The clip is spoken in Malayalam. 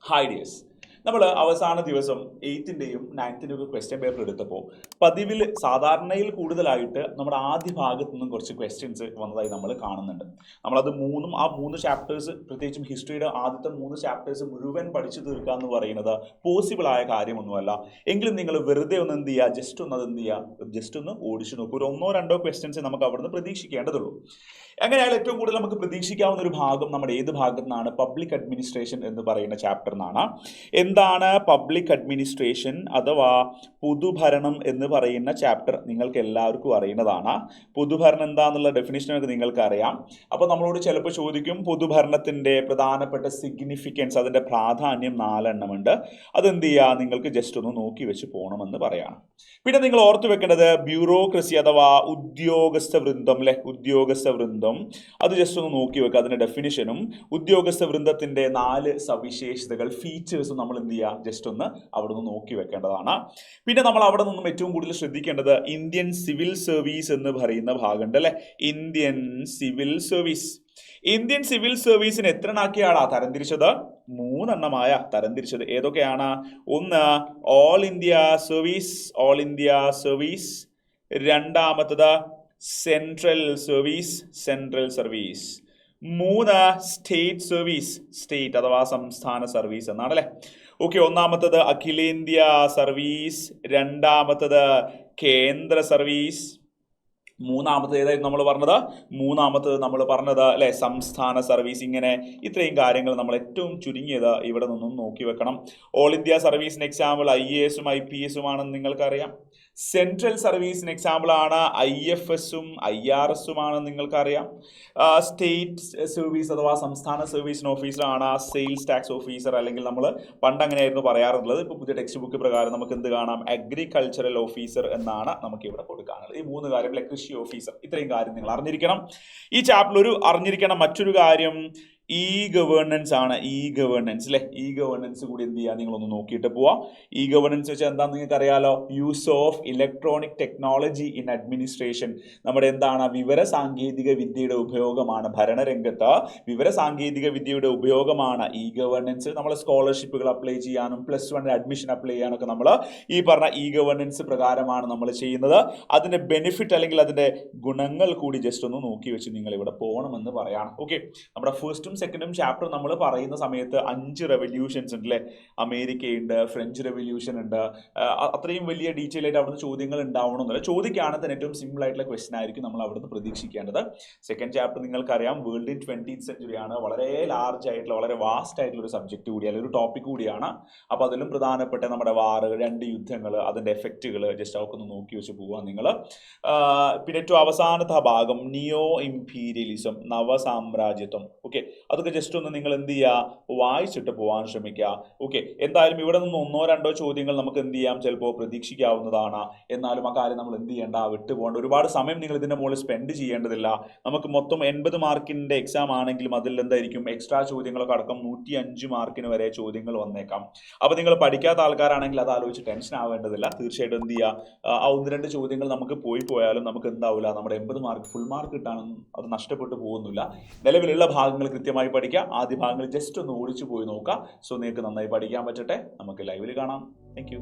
ഹായ് ഡിയേഴ്സ്, നമ്മൾ അവസാന ദിവസം 8ന്റെയും 9ന്റെയും ഒക്കെ ക്വസ്റ്റ്യൻ പേപ്പർ എടുത്തപ്പോൾ പതിവിൽ സാധാരണയിൽ കൂടുതലായിട്ട് നമ്മുടെ ആദ്യ ഭാഗത്തു നിന്നും കുറച്ച് ക്വസ്റ്റ്യൻസ് വന്നതായി നമ്മൾ കാണുന്നുണ്ട്. നമ്മളത് മൂന്ന് ചാപ്റ്റേഴ്സ്, പ്രത്യേകിച്ചും ഹിസ്റ്ററിയുടെ ആദ്യത്തെ 3 ചാപ്റ്റേഴ്സ് മുഴുവൻ പഠിച്ചു തീർക്കുക എന്ന് പറയുന്നത് പോസിബിൾ ആയ കാര്യമൊന്നുമല്ല. എങ്കിലും നിങ്ങൾ വെറുതെ ഒന്ന് എന്ത് ചെയ്യുക, ജസ്റ്റ് ഒന്ന് ഓടിച്ചു നോക്കൂ. ഒരു 1-2 ക്വസ്റ്റ്യൻസ് നമുക്ക് അവിടുന്ന് പ്രതീക്ഷിക്കേണ്ടതുള്ളൂ. എങ്ങനെയായാലും ഏറ്റവും കൂടുതൽ നമുക്ക് പ്രതീക്ഷിക്കാവുന്ന ഒരു ഭാഗം നമ്മുടെ ഏത് ഭാഗത്തു നിന്നാണ്? പബ്ലിക് അഡ്മിനിസ്ട്രേഷൻ എന്ന് പറയുന്ന ചാപ്റ്റർ നിന്നാണ്. എന്താണ് പബ്ലിക് അഡ്മിനിസ്ട്രേഷൻ അഥവാ പൊതുഭരണം എന്ന് പറയുന്ന ചാപ്റ്റർ? നിങ്ങൾക്ക് എല്ലാവർക്കും അറിയുന്നതാണ്. പൊതുഭരണം എന്താണെന്നുള്ള ഡെഫിനിഷനൊക്കെ നിങ്ങൾക്ക് അറിയാം. അപ്പോൾ നമ്മളോട് ചിലപ്പോൾ ചോദിക്കും, പൊതുഭരണത്തിൻ്റെ പ്രധാനപ്പെട്ട സിഗ്നിഫിക്കൻസ്, അതിൻ്റെ പ്രാധാന്യം 4 എണ്ണമുണ്ട്. അതെന്ത് ചെയ്യുക, നിങ്ങൾക്ക് ജസ്റ്റ് ഒന്ന് നോക്കി വെച്ച് പോകണമെന്ന് പറയാണ്. പിന്നെ നിങ്ങൾ ഓർത്തു വെക്കേണ്ടത് ബ്യൂറോക്രസി അഥവാ ഉദ്യോഗസ്ഥ വൃന്ദം, ഉദ്യോഗസ്ഥ വൃന്ദം, അത് ജസ്റ്റ് ഒന്ന് നോക്കി വെക്കുക. അതിന്റെ ഡെഫിനിഷനും ഉദ്യോഗസ്ഥ വൃന്ദത്തിന്റെ 4 സവിശേഷതകൾ, ഫീച്ചേഴ്സും നമ്മൾ എന്ത് ചെയ്യുക, ജസ്റ്റ് ഒന്ന് അവിടെ നിന്ന് നോക്കി വെക്കേണ്ടതാണ്. പിന്നെ നമ്മൾ അവിടെ നിന്നും ഏറ്റവും കൂടുതൽ ശ്രദ്ധിക്കേണ്ടത് ഇന്ത്യൻ സിവിൽ സർവീസ് എന്ന് പറയുന്ന ഭാഗമുണ്ട് അല്ലെ. Indian civil service. Indian civil സർവീസിന് എത്ര എണ്ണാക്കിയാണ് തരംതിരിച്ചത്? 3 എണ്ണമായ തരംതിരിച്ചത്. ഏതൊക്കെയാണ്? ഒന്ന് ഓൾ ഇന്ത്യ സർവീസ്, രണ്ടാമത്തത് central service, 3 state service, state അഥവാ സംസ്ഥാന സർവീസ് എന്നാണ് അല്ലെ. ഓക്കെ, ഒന്നാമത്തത് അഖിലേന്ത്യാ സർവീസ്, രണ്ടാമത്തത് കേന്ദ്ര സർവീസ്, മൂന്നാമത്തത് ഏതായിരുന്നു നമ്മൾ പറഞ്ഞത് അല്ലെ, സംസ്ഥാന സർവീസ്. ഇങ്ങനെ ഇത്രയും കാര്യങ്ങൾ നമ്മൾ ഏറ്റവും ചുരുങ്ങിയത് ഇവിടെ നിന്നും നോക്കി വെക്കണം. ഓൾ ഇന്ത്യ സർവീസിന് എക്സാമ്പിൾ IAS-ഉം IPS-ഉം ആണെന്ന് നിങ്ങൾക്കറിയാം. സെൻട്രൽ സർവീസിന് എക്സാമ്പിൾ ആണ് IFS-ഉം IRS-ഉം ആണെന്ന് നിങ്ങൾക്കറിയാം. സ്റ്റേറ്റ് സർവീസ് അഥവാ സംസ്ഥാന സർവീസിന് ഓഫീസറാണ് സെയിൽസ് ടാക്സ് ഓഫീസർ, അല്ലെങ്കിൽ നമ്മൾ പണ്ട് അങ്ങനെയായിരുന്നു പറയാറുള്ളത്. ഇപ്പോൾ പുതിയ ടെക്സ്റ്റ് ബുക്ക് പ്രകാരം നമുക്ക് എന്ത് കാണാം? അഗ്രികൾച്ചറൽ ഓഫീസർ എന്നാണ് നമുക്ക് ഇവിടെ കൊടുക്കാനുള്ളത്. ഈ 3 കാര്യം, കൃഷി ഓഫീസർ, ഇത്രയും കാര്യം നിങ്ങൾ അറിഞ്ഞിരിക്കണം. ഈ ചാപ്റ്ററിൽ അറിഞ്ഞിരിക്കണം മറ്റൊരു കാര്യം ഗവേണൻസ് ആണ്. ഗവേണൻസ് അല്ലെ. ഗവേണൻസ് കൂടി എന്ത് ചെയ്യുക, നിങ്ങളൊന്ന് നോക്കിയിട്ട് പോവാം. ഗവേണൻസ് വെച്ചാൽ എന്താണെന്ന് നിങ്ങൾക്ക് അറിയാലോ. Use of electronic technology in administration. നമ്മുടെ എന്താണ്? വിവര സാങ്കേതിക വിദ്യയുടെ ഉപയോഗമാണ്. ഭരണരംഗത്ത് വിവര സാങ്കേതിക വിദ്യയുടെ ഉപയോഗമാണ് ഗവേണൻസ്. നമ്മൾ സ്കോളർഷിപ്പുകൾ അപ്ലൈ ചെയ്യാനും +1 അഡ്മിഷൻ അപ്ലൈ ചെയ്യാനൊക്കെ നമ്മൾ ഈ പറഞ്ഞ ഗവേണൻസ് പ്രകാരമാണ് നമ്മൾ ചെയ്യുന്നത്. അതിന്റെ ബെനിഫിറ്റ് അല്ലെങ്കിൽ അതിന്റെ ഗുണങ്ങൾ കൂടി ജസ്റ്റ് ഒന്ന് നോക്കി വെച്ച് നിങ്ങൾ ഇവിടെ പോകണമെന്ന് പറയാണ്. ഓക്കെ, നമ്മുടെ ഫസ്റ്റും സെക്കൻഡും ചാപ്റ്റർ നമ്മൾ പറയുന്ന സമയത്ത് 5 റെവല്യൂഷൻസ് ഉണ്ട് അല്ലെ. അമേരിക്കയുണ്ട്, ഫ്രഞ്ച് റെവല്യൂഷൻ ഉണ്ട്. അത്രയും വലിയ ഡീറ്റെയിൽ ആയിട്ട് അവിടുന്ന് ചോദ്യങ്ങൾ ഉണ്ടാവണമെന്നില്ല. ചോദിക്കുകയാണെങ്കിൽ തന്നെ ഏറ്റവും സിമ്പിൾ ആയിട്ടുള്ള ക്വസ്റ്റൻ ആയിരിക്കും നമ്മൾ അവിടുന്ന് പ്രതീക്ഷിക്കേണ്ടത്. സെക്കൻഡ് ചാപ്റ്റർ നിങ്ങൾക്കറിയാം, വേൾഡ് ഇൻ 20th century ആണ്. വളരെ ലാർജ് ആയിട്ടുള്ള, വളരെ വാസ്റ്റ് ആയിട്ടുള്ള ഒരു സബ്ജക്ട് കൂടിയാണ്, ഒരു ടോപ്പിക് കൂടിയാണ്. അപ്പോൾ അതിലും പ്രധാനപ്പെട്ട നമ്മുടെ 2 യുദ്ധങ്ങൾ, അതിന്റെ എഫക്റ്റുകൾ ജസ്റ്റ് അവർക്ക് ഒന്ന് നോക്കി വെച്ച് പോവാൻ നിങ്ങൾ. പിന്നെ ഏറ്റവും അവസാനത്തെ ഭാഗം നിയോ ഇംപീരിയലിസം, നവസാമ്രാജ്യത്വം. ഓക്കെ, അതൊക്കെ ജസ്റ്റ് ഒന്ന് നിങ്ങൾ എന്ത് ചെയ്യുക, വായിച്ചിട്ട് പോകാൻ ശ്രമിക്കുക. ഓക്കെ, എന്തായാലും ഇവിടെ നിന്ന് 1-2 ചോദ്യങ്ങൾ നമുക്ക് എന്ത് ചെയ്യാം, ചിലപ്പോൾ പ്രതീക്ഷിക്കാവുന്നതാണ്. എന്നാലും ആ കാര്യം നമ്മൾ എന്ത് ചെയ്യേണ്ട, വിട്ടുപോകേണ്ട. ഒരുപാട് സമയം നിങ്ങൾ ഇതിന്റെ മുകളിൽ സ്പെൻഡ് ചെയ്യേണ്ടതില്ല. നമുക്ക് മൊത്തം 80 മാർക്കിന്റെ എക്സാം ആണെങ്കിലും അതിൽ എന്തായിരിക്കും, എക്സ്ട്രാ ചോദ്യങ്ങളൊക്കെ അടക്കം 105 മാർക്കിന് വരെ ചോദ്യങ്ങൾ വന്നേക്കാം. അപ്പോൾ നിങ്ങൾ പഠിക്കാത്ത ആൾക്കാരാണെങ്കിൽ അത് ആലോചിച്ച് ടെൻഷൻ ആവേണ്ടതില്ല. തീർച്ചയായിട്ടും എന്ത് ചെയ്യുക, ആ 1-2 ചോദ്യങ്ങൾ നമുക്ക് പോയാലും നമുക്ക് എന്താവില്ല, നമ്മുടെ 80 മാർക്ക് ഫുൾ മാർക്ക് കിട്ടാനൊന്നും അത് നഷ്ടപ്പെട്ടു പോകുന്നില്ല. നിലവിലുള്ള ഭാഗങ്ങൾ കൃത്യമായി പഠിക്കുക. ആദ്യ ഭാഗങ്ങൾ ജസ്റ്റ് ഒന്ന് ഓടിച്ചു പോയി നോക്കുക. സോ നിങ്ങൾക്ക് നന്നായി പഠിക്കാൻ പറ്റട്ടെ. നമുക്ക് ലൈവിൽ കാണാം. Thank you.